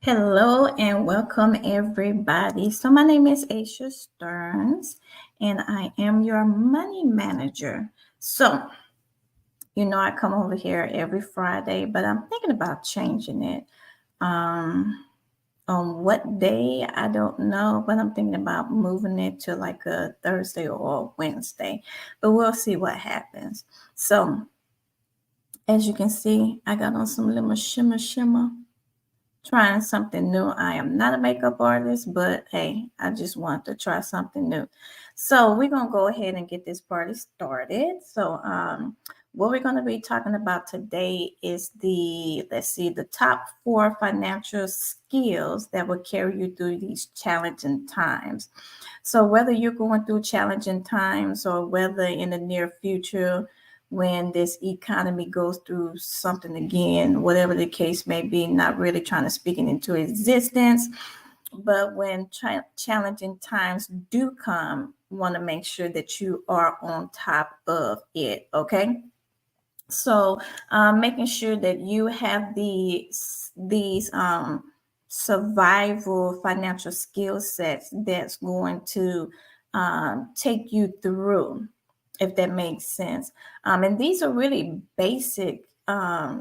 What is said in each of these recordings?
Hello and welcome, everybody. So, my name is Aisha Stearns, and I am your money manager. So, I come over here every Friday, but I'm thinking about changing it. Um, on what day, I don't know, but I'm thinking about moving it to like a Thursday or a Wednesday, but we'll see what happens. So, as you can see, I got on some little shimmer, trying something new. I am not a makeup artist, but hey, I just want to try something new. So we're gonna go ahead and get this party started. So what we're gonna be talking about today is the top four financial skills that will carry you through these challenging times. So whether you're going through challenging times or whether in the near future when this economy goes through something again, whatever the case may be, not really trying to speak it into existence, but when challenging times do come, want to make sure that you are on top of it, okay? So making sure that you have these survival financial skill sets that's going to take you through, if that makes sense. And these are really basic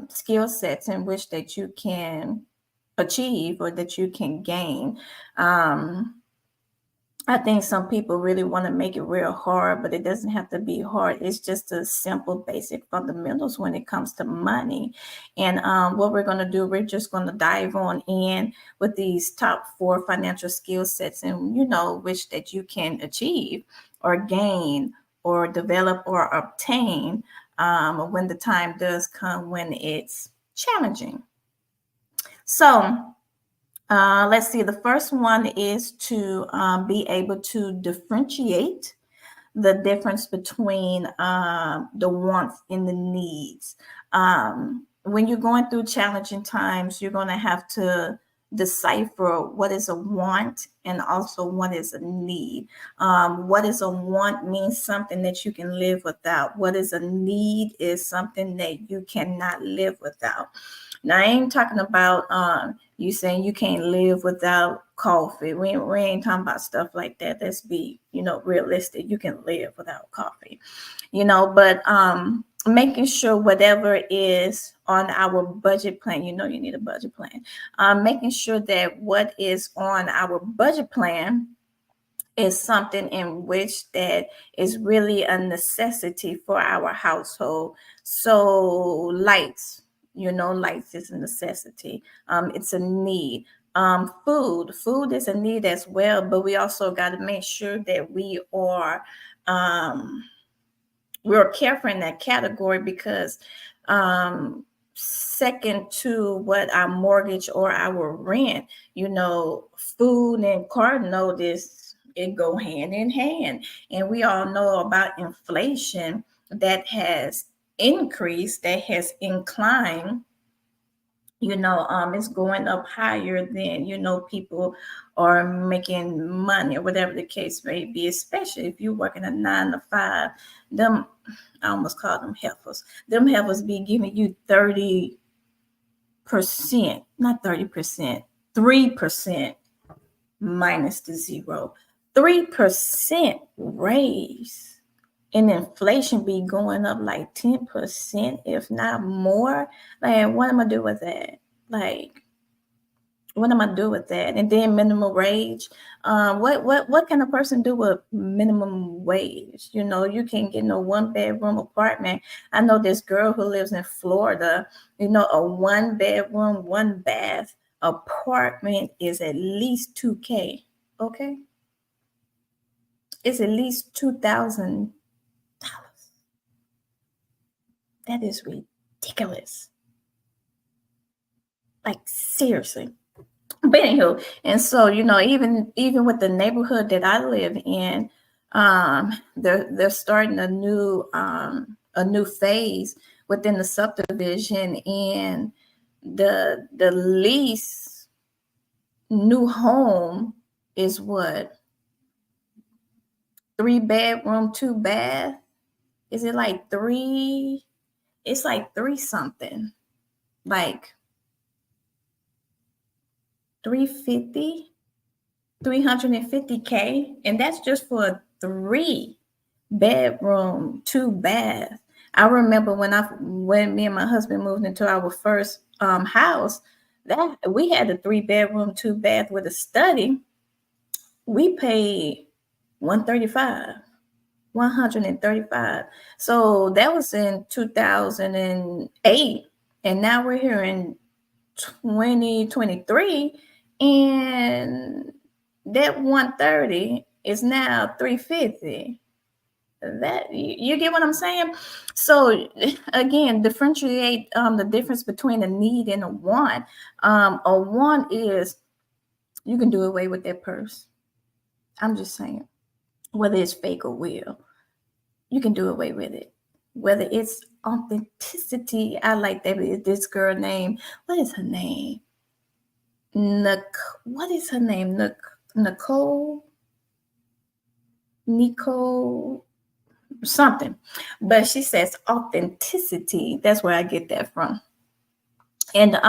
skill sets in which that you can achieve or that you can gain. I think some people really want to make it real hard, but it doesn't have to be hard. It's just a simple, basic fundamentals when it comes to money. And what we're going to do, we're just going to dive on in with these top four financial skill sets and, which that you can achieve or gain or develop or obtain when the time does come when it's challenging. So let's see. The first one is to be able to differentiate the difference between the wants and the needs. When you're going through challenging times, you're going to have to decipher what is a want and also what is a need. What is a want means something that you can live without. What is a need is something that you cannot live without. Now, I ain't talking about you saying you can't live without coffee. We ain't talking about stuff like that. Let's be, realistic. You can live without coffee, but making sure whatever is on our budget plan, you need a budget plan. Making sure that what is on our budget plan is something in which that is really a necessity for our household. So lights is a necessity. It's a need. Food is a need as well, but we also got to make sure that we're careful in that category because second to what our mortgage or our rent, food and car notice, it go hand in hand. And we all know about inflation that has increased, that has inclined. It's going up higher than, people are making money or whatever the case may be, especially if you're working a 9 to 5. Them, I almost call them heifers. Them heifers be giving you 30%, not 30%, 3% minus the zero. 3% raise. And inflation be going up like 10%, if not more. Like, what am I do with that? Like, what am I do with that? And then minimum wage. What can a person do with minimum wage? You can't get no 1 bedroom apartment. I know this girl who lives in Florida. A 1 bedroom, 1 bath apartment is at least $2K. Okay, it's at least $2,000. That is ridiculous. Like, seriously. But anywho, and so even with the neighborhood that I live in, they're starting a new phase within the subdivision, and the lease new home is what, 3 bedroom, 2 bath. Is it like three? It's like three something. Like, 350K, and that's just for a 3-bedroom, 2-bath. I remember when me and my husband moved into our first house, that we had a 3-bedroom, 2-bath with a study. We paid 135. 135. So that was in 2008, and now we're here in 2023, and that 130 is now 350. That you get what I'm saying? So again, differentiate the difference between a need and a want. A want is you can do away with that purse. I'm just saying, whether it's fake or real, you can do away with it. Whether it's authenticity, I like that. This girl named, what is her name? What is her name? Nicole something. But she says authenticity. That's where I get that from. And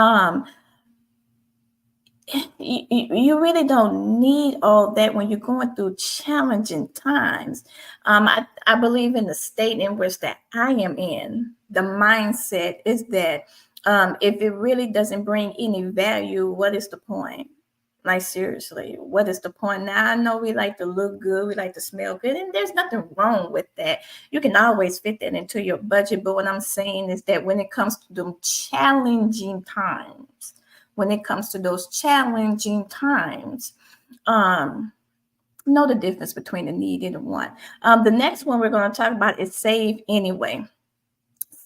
you really don't need all that when you're going through challenging times. I believe in the state in which that I am in, the mindset is that if it really doesn't bring any value, what is the point? Like, seriously, what is the point? Now, I know we like to look good, we like to smell good, and there's nothing wrong with that. You can always fit that into your budget. But what I'm saying is that when it comes to them challenging times, know the difference between the need and the want. The next one we're going to talk about is save anyway.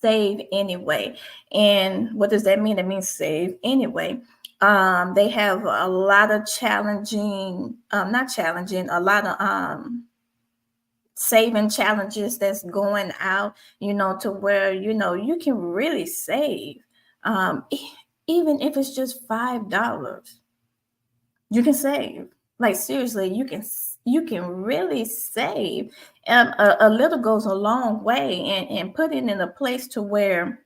Save anyway. And what does that mean? It means save anyway. They have a lot of a lot of saving challenges that's going out, to where, you can really save. Even if it's just $5, you can save. Like, seriously, you can really save. And a little goes a long way, and put it in a place to where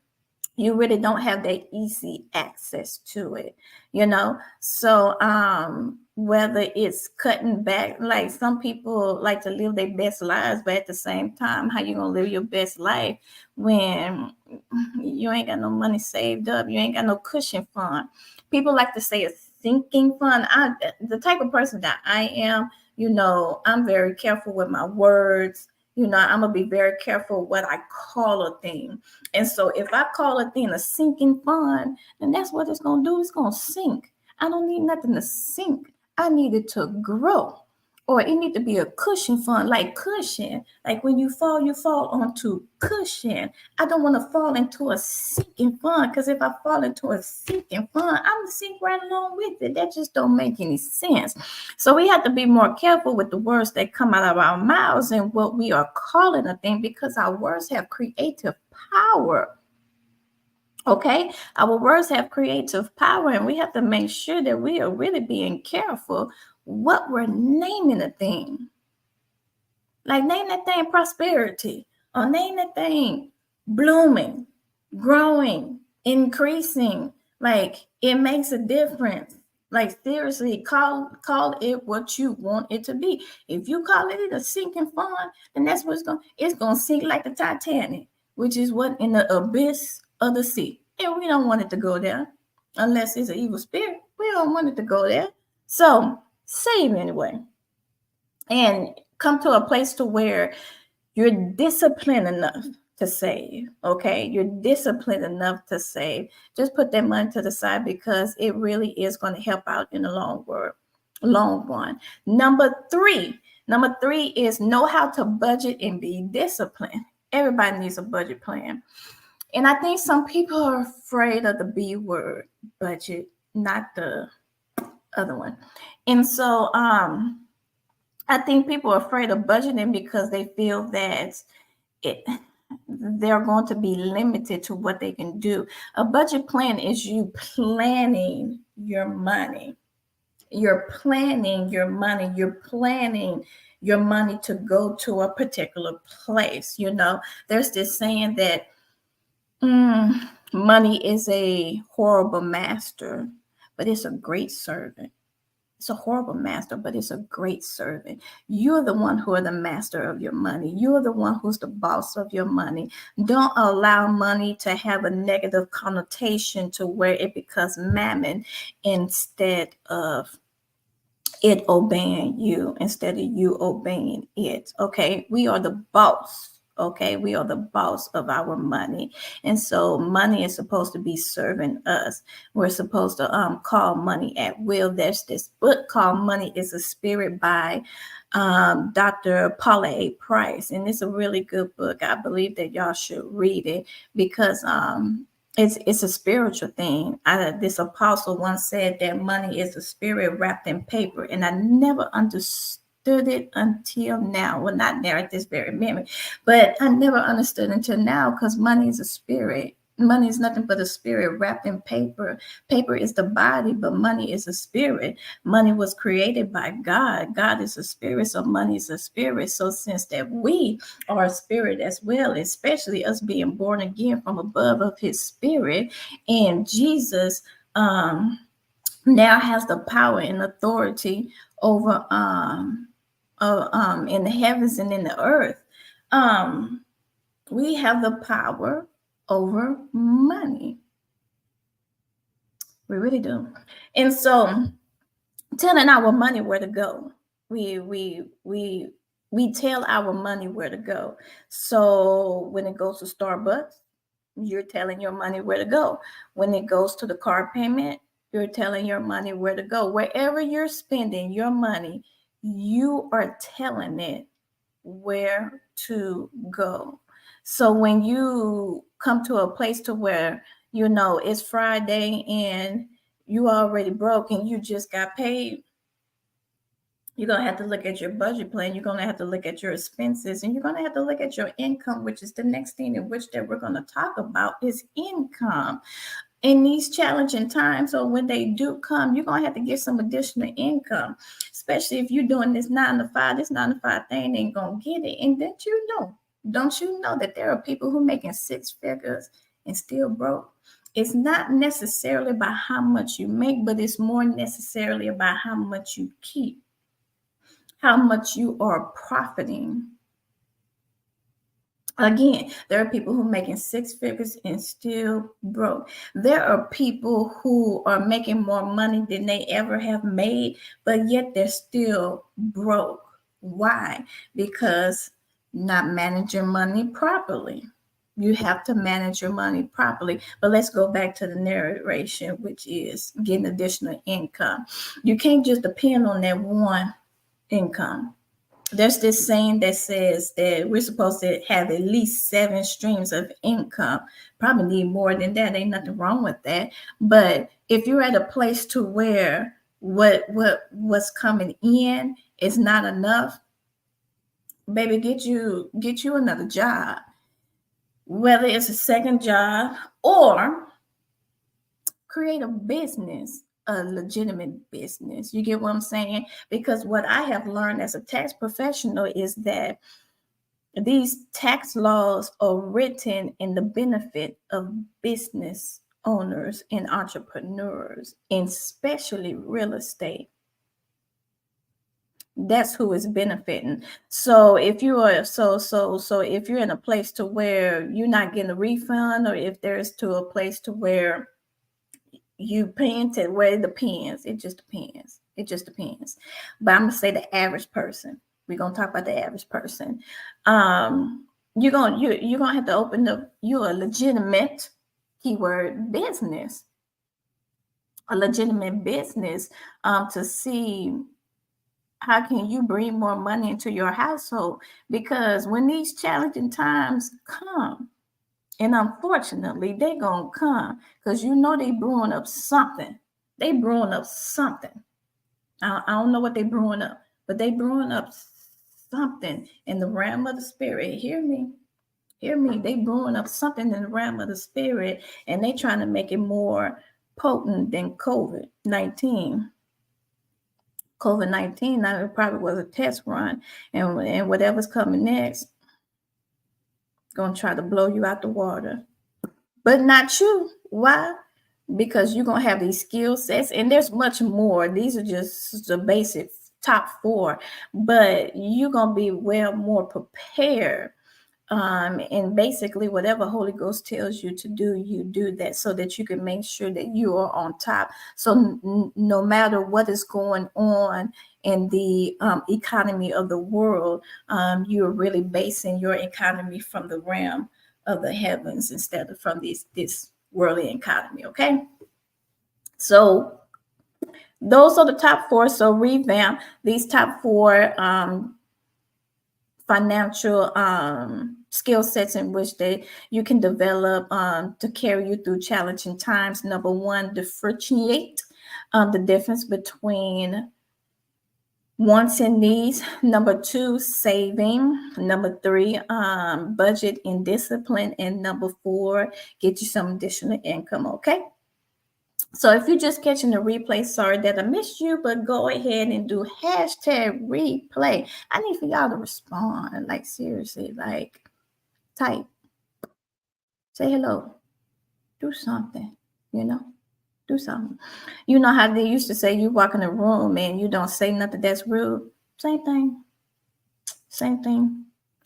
you really don't have that easy access to it, So whether it's cutting back, like some people like to live their best lives, but at the same time, how you gonna live your best life when you ain't got no money saved up, you ain't got no cushion fund? People like to say a sinking fund. The type of person that I am, I'm very careful with my words. I'm gonna be very careful what I call a thing. And so if I call a thing a sinking fund, then that's what it's gonna do. It's gonna sink. I don't need nothing to sink. I need it to grow. Or it need to be a cushion fund, like cushion. Like when you fall onto cushion. I don't want to fall into a sinking fund, because if I fall into a sinking fund, I'm gonna sink right along with it. That just don't make any sense. So we have to be more careful with the words that come out of our mouths and what we are calling a thing, because our words have creative power. Okay, our words have creative power, and we have to make sure that we are really being careful what we're naming a thing. Like, name that thing prosperity, or name that thing blooming, growing, increasing. Like, it makes a difference. Like, seriously, call it what you want it to be. If you call it a sinking fund, then that's what it's gonna sink like the Titanic, which is what, in the abyss of the sea. And we don't want it to go there unless it's an evil spirit. We don't want it to go there. So save anyway, and come to a place to where you're disciplined enough to save. Okay, you're disciplined enough to save. Just put that money to the side, because it really is going to help out in the long run. Number three is know how to budget and be disciplined. Everybody needs a budget plan. And I think some people are afraid of the B word, budget, not the other one. And so I think people are afraid of budgeting because they feel that they're going to be limited to what they can do. A budget plan is you planning your money. You're planning your money. You're planning your money to go to a particular place. There's this saying that money is a horrible master, but it's a great servant. It's a horrible master, but it's a great servant. You're the one who are the master of your money. You're the one who's the boss of your money. Don't allow money to have a negative connotation to where it becomes mammon instead of it obeying you, instead of you obeying it. Okay, we are the boss. Okay, we are the boss of our money, and so money is supposed to be serving us. We're supposed to call money at will. There's this book called Money is a Spirit by Dr. Paula A. Price, and it's a really good book. I believe that y'all should read it because it's a spiritual thing. This apostle once said that money is a spirit wrapped in paper, and I never understood it until now. Well, not now at this very minute, but I never understood until now, because money is a spirit. Money is nothing but a spirit wrapped in paper. Paper is the body, but money is a spirit. Money was created by God. God is a spirit, so money is a spirit. So since that we are a spirit as well, especially us being born again from above of his spirit, and Jesus now has the power and authority over in the heavens and in the earth. We have the power over money. We really do. And so telling our money where to go. We tell our money where to go. So when it goes to Starbucks, you're telling your money where to go. When it goes to the car payment, you're telling your money where to go. Wherever you're spending your money, you are telling it where to go. So when you come to a place to where, you know, it's Friday and you already broke and you just got paid, you're going to have to look at your budget plan. You're going to have to look at your expenses, and you're going to have to look at your income, which is the next thing in which that we're going to talk about is income. In these challenging times, or when they do come, you're going to have to get some additional income, especially if you're doing this 9 to 5. This 9 to 5 thing ain't going to get it. And don't you know that there are people who making 6 figures and still broke? It's not necessarily about how much you make, but it's more necessarily about how much you keep, how much you are profiting. Again, there are people who are making 6 figures and still broke. There are people who are making more money than they ever have made, but yet they're still broke. Why? Because not managing money properly. You have to manage your money properly. But let's go back to the narration, which is getting additional income. You can't just depend on that one income. There's this saying that says that we're supposed to have at least 7 streams of income. Probably need more than that. Ain't nothing wrong with that. But if you're at a place to where what's coming in is not enough, baby, get you another job. Whether it's a second job or create a business, a legitimate business. You get what I'm saying? Because what I have learned as a tax professional is that these tax laws are written in the benefit of business owners and entrepreneurs, and especially real estate. That's who is benefiting. So if you are so if you're in a place to where you're not getting a refund, or if there's to a place to where you paying to where it depends. It just depends. But I'm gonna say the average person. We're gonna talk about the average person. You're gonna have to open up you a legitimate keyword business. A legitimate business to see how can you bring more money into your household, because when these challenging times come, and unfortunately, they're going to come, because you know they brewing up something. I don't know what they brewing up, but they brewing up something in the realm of the spirit. Hear me. They brewing up something in the realm of the spirit, and they trying to make it more potent than COVID-19. COVID-19, now it probably was a test run, and whatever's coming next, going to try to blow you out the water. But not you. Why? because you're going to have these skill sets, and there's much more. These are just the basic top 4, but you're going to be well more prepared. And basically, whatever Holy Ghost tells you to do, you do that so that you can make sure that you are on top. So no matter what is going on in the economy of the world, you're really basing your economy from the realm of the heavens instead of from this worldly economy. Okay. So those are the top 4. So revamp these top 4 financial skill sets in which you can develop to carry you through challenging times. Number 1, differentiate the difference between wants and needs. Number 2, saving. Number 3, budget and discipline. And number 4, get you some additional income. Okay. So if you're just catching the replay, sorry that I missed you, but go ahead and do #replay. I need for y'all to respond. Like, seriously, like, type, say hello, do something, do something. You know how they used to say you walk in a room and you don't say nothing that's rude? Same thing.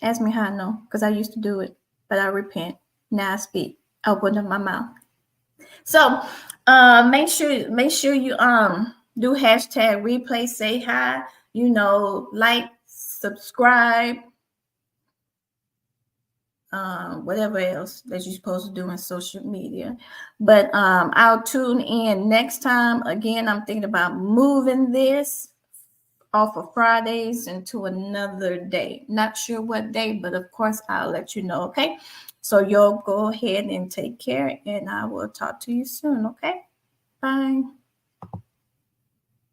Ask me how I know, because I used to do it, but I repent. Now I speak. I open up my mouth. So make sure you do #replay, say hi, like, subscribe, whatever else that you're supposed to do in social media. But I'll tune in next time. Again, I'm thinking about moving this off of Fridays into another day. Not sure what day, but of course I'll let you know. Okay. So you'll go ahead and take care, and I will talk to you soon. Okay. Bye.